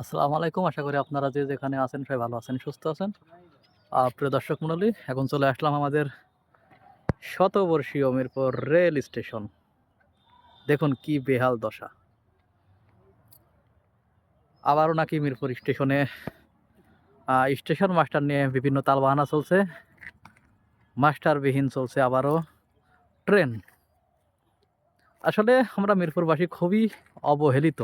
আসসালামু আলাইকুম। আশা করি আপনারা যে যেখানে আছেন সবাই ভালো আছেন, সুস্থ আছেন। প্রিয় দর্শক মণ্ডলী, এখন চলে আসলাম আমাদের শতবর্ষীয় মিরপুর রেল স্টেশন। দেখুন কি বেহাল দশা। আবারও নাকি মিরপুর স্টেশনে স্টেশন মাস্টার নিয়ে বিভিন্ন তালবাহানা চলছে। মাস্টারবিহীন চলছে আবারও ট্রেন। আসলে আমরা মিরপুরবাসী খুবই অবহেলিত।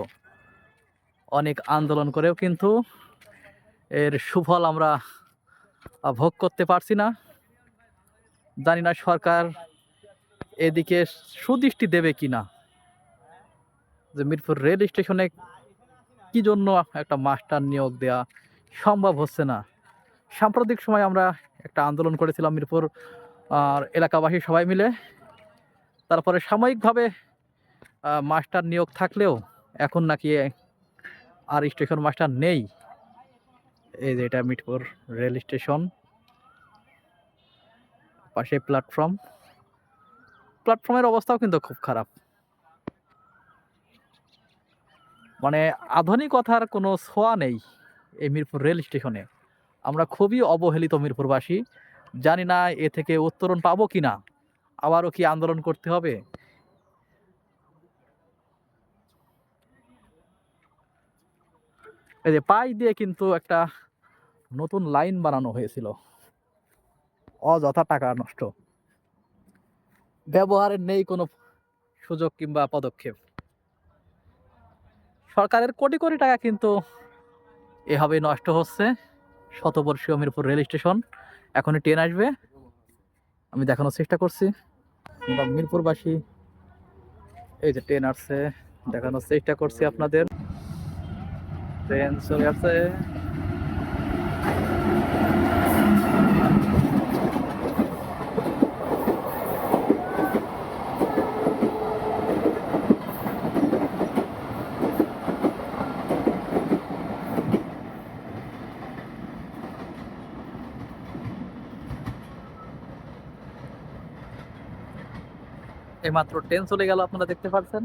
অনেক আন্দোলন করেও কিন্তু এর সুফল আমরা ভোগ করতে পারছি না। জানি না সরকার এদিকে সুদৃষ্টি দেবে কিনা, যে মিরপুর রেল স্টেশনে কি জন্য একটা মাস্টার নিয়োগ দেয়া সম্ভব হচ্ছে না। সাম্প্রতিক সময় আমরা একটা আন্দোলন করেছিলাম মিরপুর এলাকাবাসী সবাই মিলে। তারপরে সাময়িকভাবে মাস্টার নিয়োগ থাকলেও এখন নাকি আর স্টেশন মাস্টার নেই। এই যে এটা মিরপুর রেল স্টেশন, পাশে প্ল্যাটফর্মের অবস্থাও কিন্তু খুব খারাপ। মানে আধুনিকতার কোনো ছোঁয়া নেই এই মিরপুর রেল স্টেশনে। আমরা খুবই অবহেলিত মিরপুরবাসী। জানি না এ থেকে উত্তরণ পাবো কিনা। আবারও কি আন্দোলন করতে হবে? এই যে পাশ দিয়ে কিন্তু একটা নতুন লাইন বানানো হয়েছিল। অযথা টাকা নষ্ট। ব্যবহারের নেই কোনো সুযোগ কিংবা পদক্ষেপ। সরকারের কোটি, কোটি টাকা কিন্তু এভাবেই নষ্ট হচ্ছে। শতবর্ষীয় মিরপুর রেল স্টেশন। এখনই ট্রেন আসবে। আমি দেখানোর চেষ্টা করছি। আমরা মিরপুরবাসী, এই যে ট্রেন আসছে, দেখানোর চেষ্টা করছি আপনাদের। ট্রেন চলে আসছে। এইমাত্র ট্রেন চলে গেল, আপনারা দেখতে পাচ্ছেন।